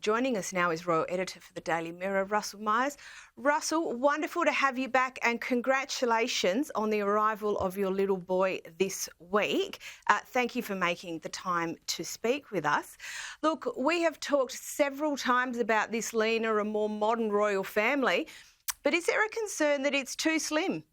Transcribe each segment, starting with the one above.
Joining us now is Royal Editor for the Daily Mirror, Russell Myers. Russell, wonderful to have you back and congratulations on the arrival of your little boy this week. Thank you for making the time to speak with us. Look, we have talked several times about this leaner and more modern royal family, but is there a concern that it's too slim?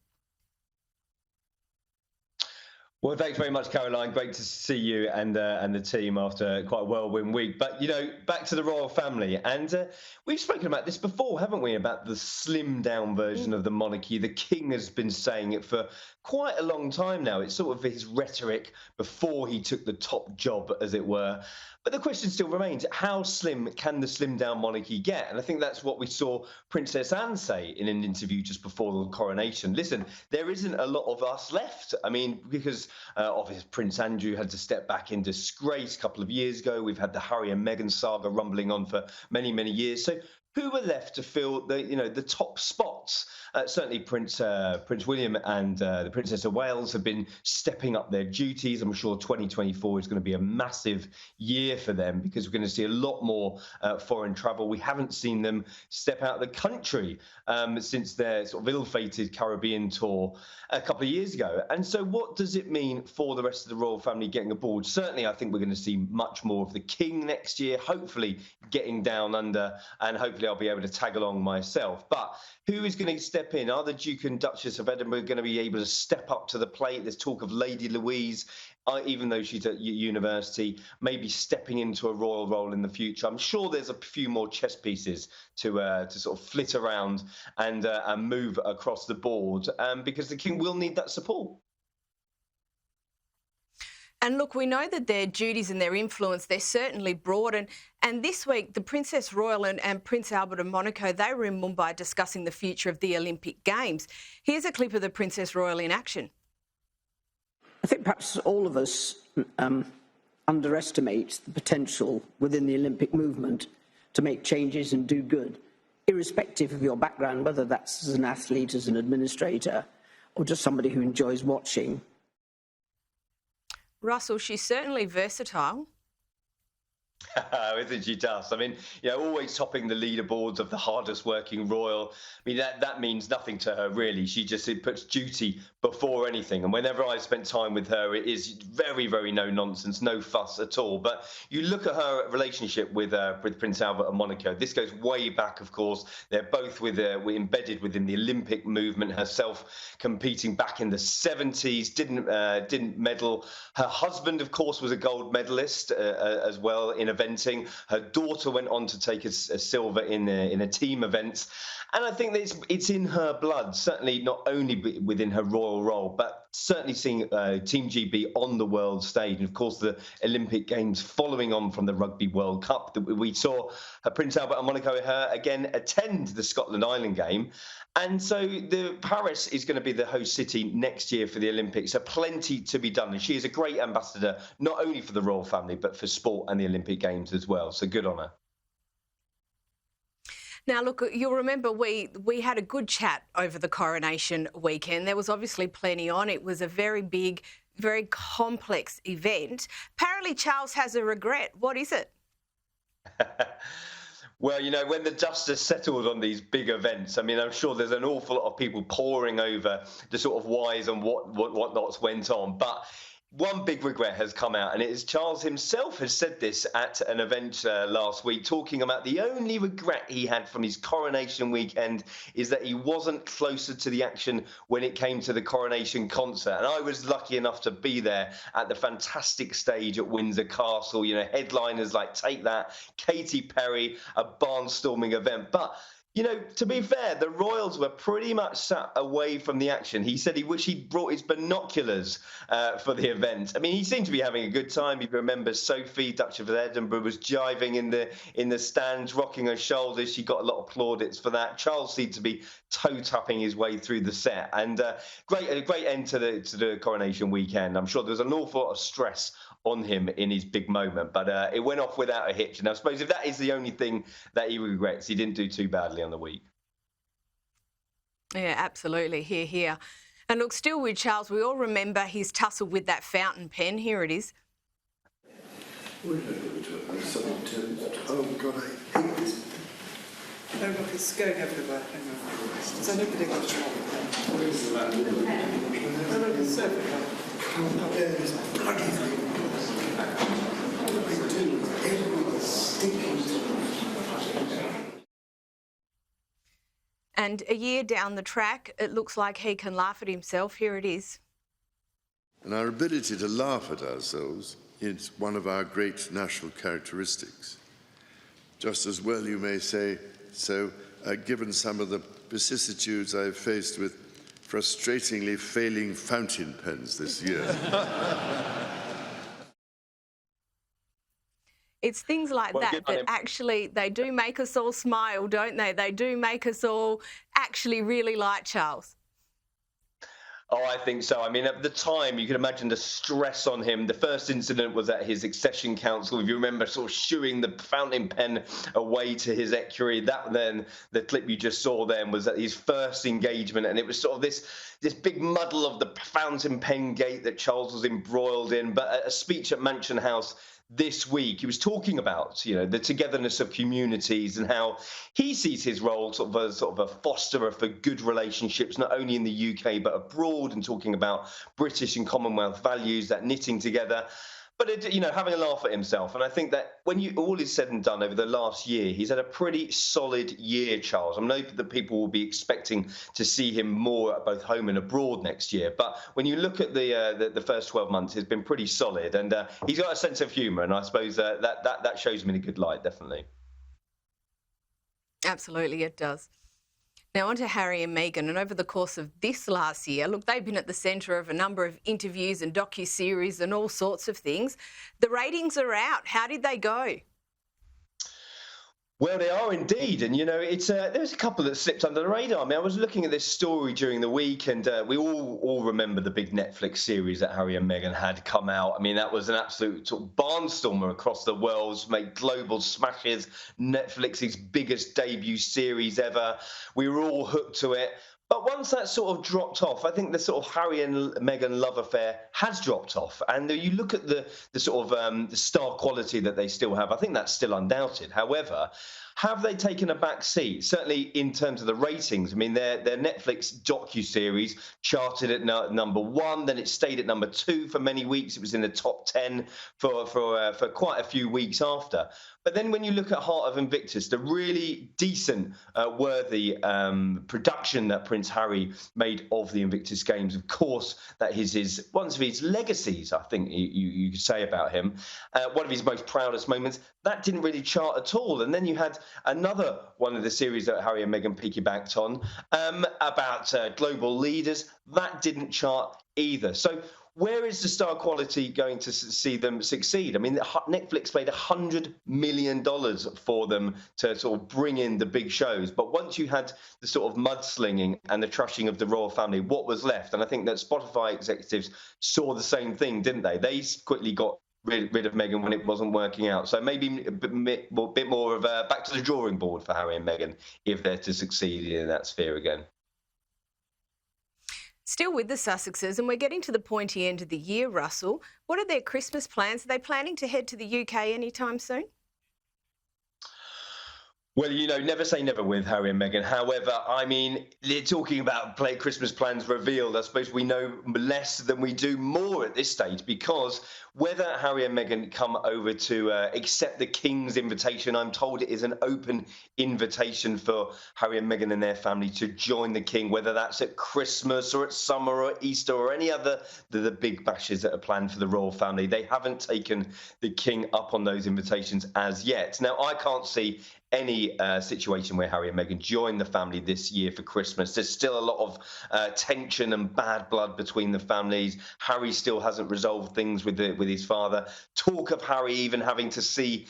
Well, thanks very much, Caroline. Great to see you and the team after quite a whirlwind week. But, you know, back to the royal family. And we've spoken about this before, haven't we, about the slimmed-down version of the monarchy. The king has been saying it for quite a long time now. It's sort of his rhetoric before he took the top job, as it were. But the question still remains, how slim can the slimmed-down monarchy get? And I think that's what we saw Princess Anne say in an interview just before the coronation. Listen, there isn't a lot of us left. I mean, because obviously Prince Andrew had to step back in disgrace a couple of years ago. We've had the Harry and Meghan saga rumbling on for many, many years. So who were left to fill the top spots? Certainly Prince William and the Princess of Wales have been stepping up their duties. I'm sure 2024 is going to be a massive year for them because we're going to see a lot more foreign travel. We haven't seen them step out of the country since their sort of ill-fated Caribbean tour a couple of years ago. And so what does it mean for the rest of the royal family getting aboard? Certainly, I think we're going to see much more of the king next year, hopefully getting down under, and hopefully I'll be able to tag along myself. But who is going to step in? Are the Duke and Duchess of Edinburgh going to be able to step up to the plate? There's talk of Lady Louise, even though she's at university, maybe stepping into a royal role in the future. I'm sure there's a few more chess pieces to sort of flit around and move across the board because the king will need that support. And look, we know that their duties and their influence, they're certainly broad. And this week, the Princess Royal and Prince Albert of Monaco, they were in Mumbai discussing the future of the Olympic Games. Here's a clip of the Princess Royal in action. I think perhaps all of us underestimate the potential within the Olympic movement to make changes and do good, irrespective of your background, whether that's as an athlete, as an administrator, or just somebody who enjoys watching. Russell, she's certainly versatile. Isn't she just? I mean, always topping the leaderboards of the hardest working royal. I mean, that means nothing to her, really. It puts duty before anything. And whenever I've spent time with her, it is very, very no nonsense, no fuss at all. But you look at her relationship with Prince Albert of Monaco. This goes way back, of course. They're both embedded within the Olympic movement, herself competing back in the 70s, didn't medal. Her husband, of course, was a gold medalist as well in eventing. Her daughter went on to take a silver in a team event. And I think that it's in her blood, certainly not only within her royal role, but certainly seeing Team GB on the world stage. And of course, the Olympic Games following on from the Rugby World Cup. We saw Prince Albert of Monaco again attend the Scotland Island game. And so Paris is going to be the host city next year for the Olympics. So plenty to be done. And she is a great ambassador, not only for the royal family, but for sport and the Olympic Games as well. So good on her. Now, look, you'll remember we had a good chat over the coronation weekend. There was obviously plenty on. It was a very big, very complex event. Apparently, Charles has a regret. What is it? Well, when the dust has settled on these big events, I mean, I'm sure there's an awful lot of people poring over the sort of whys and whatnots went on. But one big regret has come out, and it is Charles himself has said this at an event last week, talking about the only regret he had from his coronation weekend is that he wasn't closer to the action when it came to the coronation concert. And I was lucky enough to be there at the fantastic stage at Windsor Castle, headliners like Take That, Katy Perry, a barnstorming event. But to be fair, the royals were pretty much sat away from the action. He said he wished he'd brought his binoculars for the event. I mean, he seemed to be having a good time. He remembers Sophie, Duchess of Edinburgh, was jiving in the stands, rocking her shoulders. She got a lot of plaudits for that. Charles seemed to be toe-tapping his way through the set. And a great end to the coronation weekend. I'm sure there was an awful lot of stress on him in his big moment, but it went off without a hitch. And I suppose if that is the only thing that he regrets, he didn't do too badly on the week. Yeah, absolutely. Here. And look, still with Charles, we all remember his tussle with that fountain pen. Here it is. Oh, God, I hate No, look, it's going everywhere. It's only particularly strong. No, look, it's everywhere. And a year down the track, it looks like he can laugh at himself. Here it is. And our ability to laugh at ourselves is one of our great national characteristics. Just as well you may say so, given some of the vicissitudes I've faced with frustratingly failing fountain pens this year. It's things like that actually, they do make us all smile, don't they? They do make us all actually really like Charles. Oh, I think so. I mean, at the time, you can imagine the stress on him. The first incident was at his accession council. If you remember, sort of shooing the fountain pen away to his equerry. That then, the clip you just saw then, was at his first engagement, and it was sort of this big muddle of the fountain pen gate that Charles was embroiled in. But at a speech at Mansion House this week, he was talking about, the togetherness of communities and how he sees his role sort of a fosterer for good relationships, not only in the UK but abroad, and talking about British and Commonwealth values, that knitting together. But, having a laugh at himself. And I think that when all is said and done over the last year, he's had a pretty solid year, Charles. I know that people will be expecting to see him more at both home and abroad next year. But when you look at the first 12 months, it's been pretty solid. And he's got a sense of humour. And I suppose that shows him in a good light, definitely. Absolutely, it does. Now, on to Harry and Meghan, and over the course of this last year, look, they've been at the centre of a number of interviews and docu-series and all sorts of things. The ratings are out. How did they go? Well, they are indeed. And, there's a couple that slipped under the radar. I mean, I was looking at this story during the week, and we all remember the big Netflix series that Harry and Meghan had come out. I mean, that was an absolute sort of barnstormer across the world, made global smashes, Netflix's biggest debut series ever. We were all hooked to it. But once that sort of dropped off, I think the sort of Harry and Meghan love affair has dropped off. And you look at the sort of the star quality that they still have, I think that's still undoubted. However, have they taken a back seat? Certainly in terms of the ratings. I mean, their Netflix docu-series charted at number 1, then it stayed at number 2 for many weeks. It was in the top 10 for quite a few weeks after. But then when you look at Heart of Invictus, the really decent, worthy production that Prince Harry made of the Invictus Games, of course, that is one of his legacies, I think you could say about him. One of his most proudest moments. That didn't really chart at all. And then you had another one of the series that Harry and Meghan piggybacked on about global leaders. That didn't chart either. So where is the star quality going to see them succeed? I mean, Netflix paid $100 million for them to sort of bring in the big shows. But once you had the sort of mudslinging and the trashing of the royal family, what was left? And I think that Spotify executives saw the same thing, didn't they? They quickly got rid of Meghan when it wasn't working out. So maybe a bit more of a back to the drawing board for Harry and Meghan if they're to succeed in that sphere again. Still with the Sussexes, and we're getting to the pointy end of the year, Russell. What are their Christmas plans? Are they planning to head to the UK anytime soon? Well, never say never with Harry and Meghan. However, I mean, they're talking about Christmas plans revealed. I suppose we know less than we do more at this stage, because whether Harry and Meghan come over to accept the King's invitation, I'm told it is an open invitation for Harry and Meghan and their family to join the King, whether that's at Christmas or at summer or Easter or any other the big bashes that are planned for the royal family. They haven't taken the King up on those invitations as yet. Now, I can't see any situation where Harry and Meghan join the family this year for Christmas. There's still a lot of tension and bad blood between the families. Harry still hasn't resolved things with his father. Talk of Harry even having to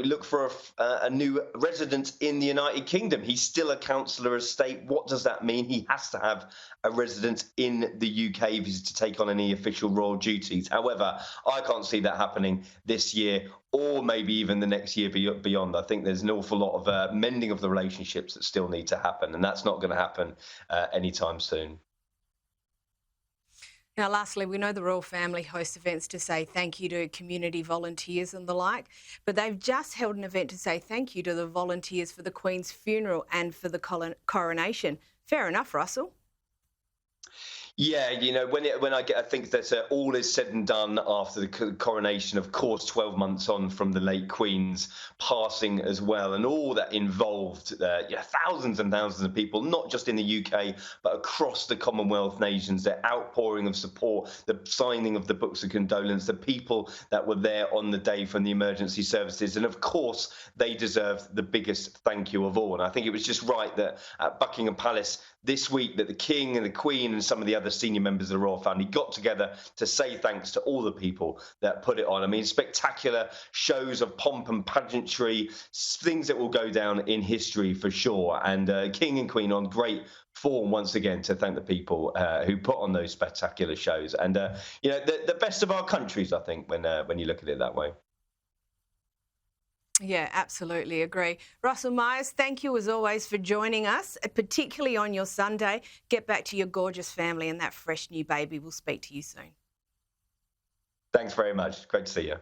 look for a new residence in the United Kingdom. He's still a councillor of state. What does that mean? He has to have a residence in the UK if he's to take on any official royal duties. However, I can't see that happening this year, or maybe even the next year beyond. I think there's an awful lot of mending of the relationships that still need to happen, and that's not going to happen anytime soon. Now, lastly, we know the royal family hosts events to say thank you to community volunteers and the like, but they've just held an event to say thank you to the volunteers for the Queen's funeral and for the coronation. Fair enough, Russell. Yeah, I think that all is said and done after the coronation, of course, 12 months on from the late Queen's passing as well, and all that involved, thousands and thousands of people, not just in the UK, but across the Commonwealth nations, the outpouring of support, the signing of the books of condolence, the people that were there on the day from the emergency services, and of course, they deserve the biggest thank you of all. And I think it was just right that at Buckingham Palace this week that the King and the Queen and some of the other senior members of the royal family got together to say thanks to all the people that put it on. I mean, spectacular shows of pomp and pageantry, things that will go down in history for sure. And King and Queen on great form once again to thank the people who put on those spectacular shows. And, the best of our countries, I think, when you look at it that way. Yeah, absolutely agree. Russell Myers, thank you as always for joining us, particularly on your Sunday. Get back to your gorgeous family and that fresh new baby. We'll speak to you soon. Thanks very much. Great to see you.